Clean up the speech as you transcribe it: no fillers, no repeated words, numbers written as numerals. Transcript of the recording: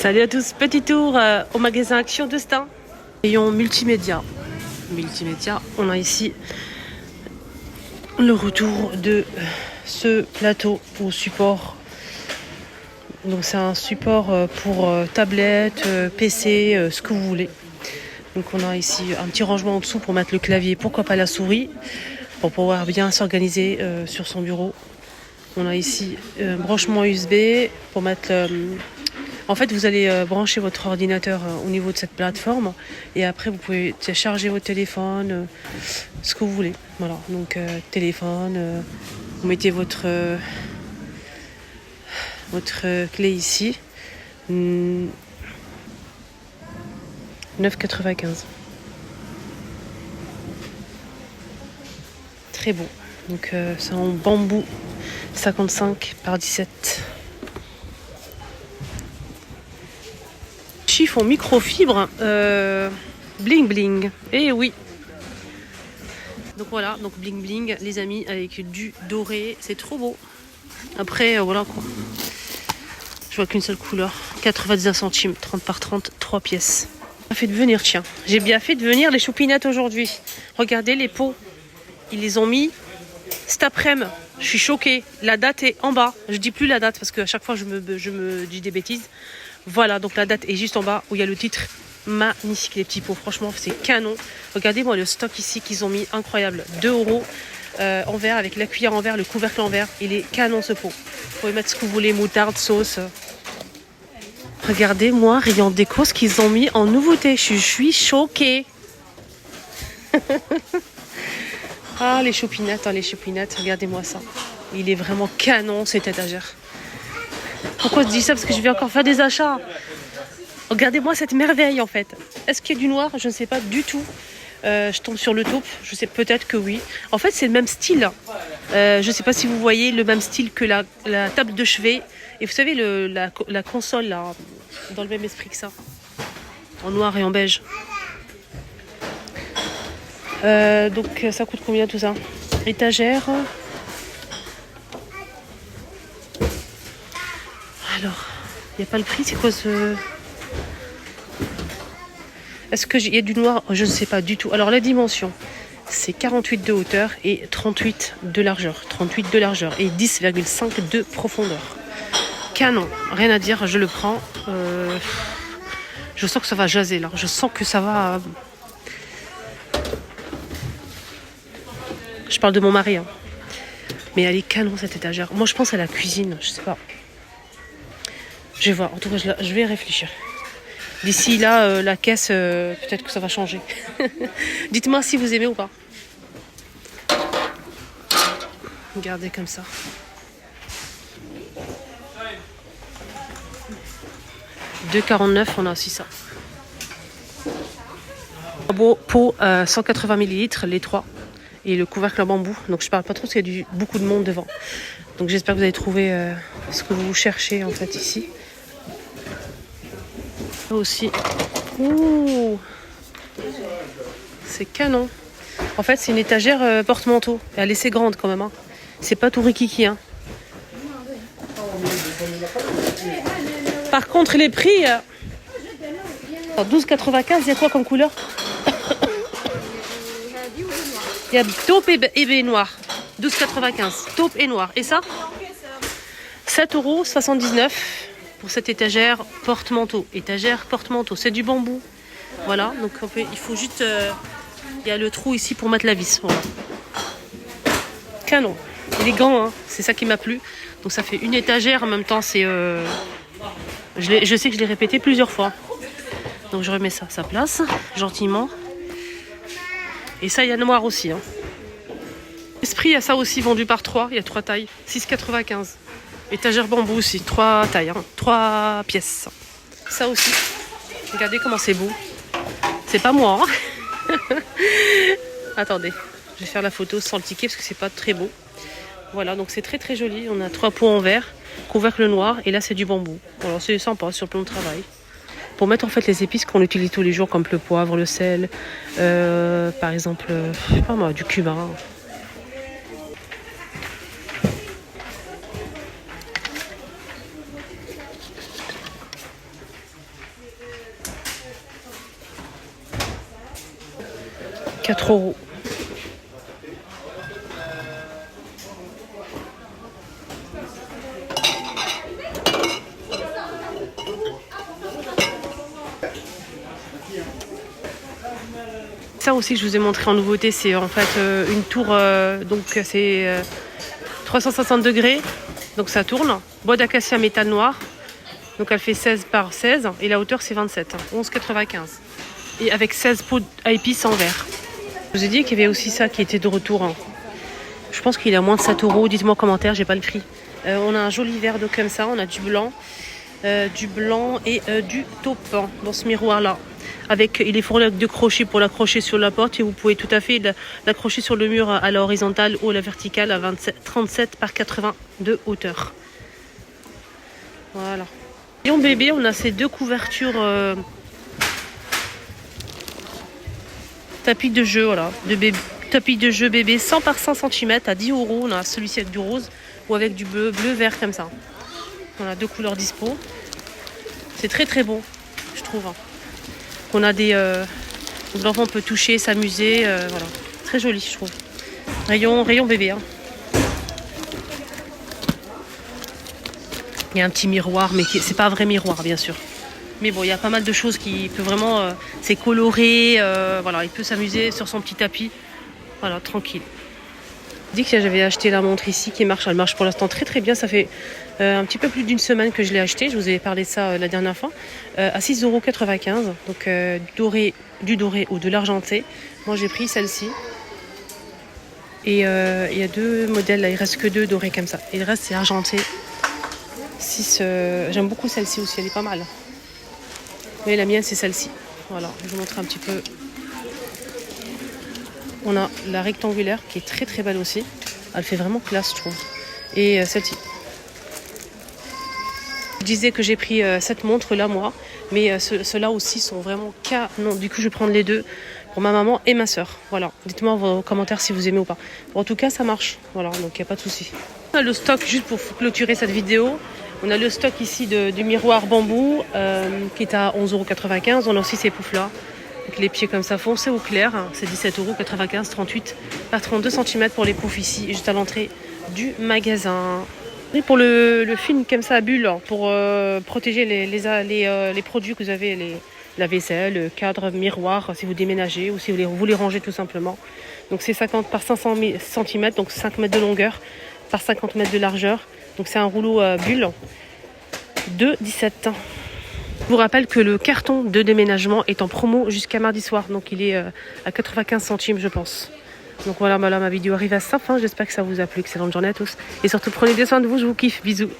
Salut à tous, petit tour au magasin Action de Stein. Rayon multimédia. Multimédia, on a ici le retour de ce plateau au support. Donc c'est un support pour tablette, PC, ce que vous voulez. Donc on a ici un petit rangement en dessous pour mettre le clavier, pourquoi pas la souris, pour pouvoir bien s'organiser sur son bureau. On a ici un branchement USB pour mettre... En fait, vous allez brancher votre ordinateur au niveau de cette plateforme et après, vous pouvez charger votre téléphone, ce que vous voulez. Voilà, donc téléphone, vous mettez votre clé ici. 9,95. Très beau. Donc c'est en bambou 55 par 17. Chiffon microfibre bling bling. Et oui. Donc voilà, donc bling bling les amis avec du doré, c'est trop beau. Après voilà quoi. Je vois qu'une seule couleur, 99 centimes, 30 par 30, 3 pièces. J'ai bien fait de venir, tiens. J'ai bien fait de venir les choupinettes aujourd'hui. Regardez les pots. Ils les ont mis cet après-midi. Je suis choquée. La date est en bas. Je dis plus la date parce qu'à chaque fois je me dis des bêtises. Voilà, donc la date est juste en bas où il y a le titre. Magnifique les petits pots, franchement c'est canon. Regardez-moi le stock ici qu'ils ont mis, incroyable. 2 € en verre avec la cuillère en verre, le couvercle en verre. Il est canon ce pot. Vous pouvez mettre ce que vous voulez, moutarde, sauce. Regardez-moi, rayon déco, ce qu'ils ont mis en nouveauté. Je suis choquée. Ah les choupinettes, regardez-moi ça. Il est vraiment canon cette étagère. Pourquoi je dis ça? Parce que je vais encore faire des achats. Regardez-moi cette merveille en fait. Est-ce qu'il y a du noir? Je ne sais pas du tout. Je tombe sur le taupe. Je sais peut-être que oui. En fait c'est le même style. Je ne sais pas si vous voyez le même style que la table de chevet. Et vous savez la console là, dans le même esprit que ça. En noir et en beige. Donc ça coûte combien tout ça? Étagère. Alors, il n'y a pas le prix, c'est quoi ce... Est-ce qu'il y a du noir? Je ne sais pas du tout. Alors la dimension, c'est 48 de hauteur et 38 de largeur. 38 de largeur et 10,5 de profondeur. Canon, rien à dire, je le prends. Je sens que ça va jaser là. Je sens que ça va... Je parle de mon mari. Hein. Mais elle est canon cette étagère. Moi je pense à la cuisine, je sais pas. Je vais voir, en tout cas je vais réfléchir. D'ici là, la caisse, peut-être que ça va changer. Dites-moi si vous aimez ou pas. Regardez comme ça. $2,49, on a aussi ça. Beau pot 180 ml, les 3. Et le couvercle en bambou. Donc je parle pas trop parce qu'il y a beaucoup de monde devant. Donc j'espère que vous avez trouvé ce que vous cherchez en fait ici. Là aussi. Ouh, c'est canon. En fait c'est une étagère porte-manteau. Elle est assez grande quand même. Hein. C'est pas tout rikiki. Hein. Par contre les prix... 12,95, il y a quoi comme couleur? Il y a taupe et noir. 12,95. Taupe et noir. Et ça 7,79 € pour cette étagère porte-manteau. Étagère porte-manteau. C'est du bambou. Voilà. Donc il faut juste... il y a le trou ici pour mettre la vis. Voilà. Canon. Il est grand. Hein. C'est ça qui m'a plu. Donc ça fait une étagère. En même temps, c'est... Je sais que je l'ai répété plusieurs fois. Donc je remets ça à sa place. Gentiment. Et ça, il y a noir aussi. Hein. Esprit, il y a ça aussi vendu par 3. Il y a 3 tailles. 6,95. Étagère bambou aussi. 3 tailles. Hein. 3 pièces. Ça aussi. Regardez comment c'est beau. C'est pas moi. Hein. Attendez. Je vais faire la photo sans le ticket parce que c'est pas très beau. Voilà. Donc c'est très très joli. On a 3 pots en verre. Couvercle noir. Et là, c'est du bambou. Alors c'est sympa sur le plan de travail. Pour mettre en fait les épices qu'on utilise tous les jours comme le poivre, le sel, par exemple, je sais pas moi, du cumin. 4 €. Ça aussi je vous ai montré en nouveauté, c'est en fait une tour, donc c'est 360 degrés, donc ça tourne. Bois d'acacia métal noir, donc elle fait 16 par 16 et la hauteur c'est 27, 11,95. Et avec 16 pots à épices en verre. Je vous ai dit qu'il y avait aussi ça qui était de retour. Hein. Je pense qu'il est à moins de 7 €, dites-moi en commentaire, j'ai pas le prix. On a un joli verre d'eau comme ça, on a du blanc et du taupe dans ce miroir là. Avec, il est fourni avec 2 crochets pour l'accrocher sur la porte et vous pouvez tout à fait l'accrocher sur le mur à la horizontale ou à la verticale à 37 par 80 de hauteur. Voilà. Et en bébé, on a ces 2 couvertures tapis de jeu, voilà, tapis de jeu bébé 100 par 100 cm à 10 €. On a celui-ci avec du rose ou avec du bleu vert comme ça. On a 2 couleurs dispo. C'est très très beau, je trouve. On a des donc l'enfant peut toucher, s'amuser, voilà, très joli je trouve. Rayon bébé. Hein. Il y a un petit miroir, mais c'est pas un vrai miroir bien sûr. Mais bon, il y a pas mal de choses qui peut vraiment, c'est coloré, voilà, il peut s'amuser sur son petit tapis, voilà, tranquille. Je dis que j'avais acheté la montre ici qui marche, elle marche pour l'instant très très bien. Ça fait un petit peu plus d'une semaine que je l'ai acheté. Je vous avais parlé de ça la dernière fois. À 6,95 €. Donc du doré ou de l'argenté. Moi j'ai pris celle-ci. Et il y a 2 modèles là, il reste que 2 dorés comme ça. Et le reste c'est argenté. J'aime beaucoup celle-ci aussi, elle est pas mal. Mais la mienne c'est celle-ci. Voilà, je vous montre un petit peu. On a la rectangulaire qui est très très belle aussi. Elle fait vraiment classe, je trouve. Et celle-ci. Je disais que j'ai pris cette montre là, moi. Mais ceux-là aussi sont vraiment canon. Du coup, je vais prendre les 2 pour ma maman et ma soeur. Voilà. Dites-moi vos commentaires si vous aimez ou pas. En tout cas, ça marche. Voilà, donc il n'y a pas de souci. On a le stock, juste pour clôturer cette vidéo. On a le stock ici du miroir bambou qui est à 11,95 €. On a aussi ces poufs-là. Avec les pieds comme ça foncé ou clair, hein. C'est 17,95 €, 38 par 32 cm pour les poufs ici, juste à l'entrée du magasin. Et pour le film comme ça à bulles, pour protéger les produits que vous avez, la vaisselle, le cadre, miroir, si vous déménagez ou si vous les rangez tout simplement. Donc c'est 50 par 500 cm, donc 5 mètres de longueur par 50 mètres de largeur. Donc c'est un rouleau bulle de 17. Je vous rappelle que le carton de déménagement est en promo jusqu'à mardi soir. Donc il est à 95 centimes je pense. Donc voilà, ma vidéo arrive à sa fin. J'espère que ça vous a plu. Excellente journée à tous. Et surtout prenez bien soin de vous. Je vous kiffe. Bisous.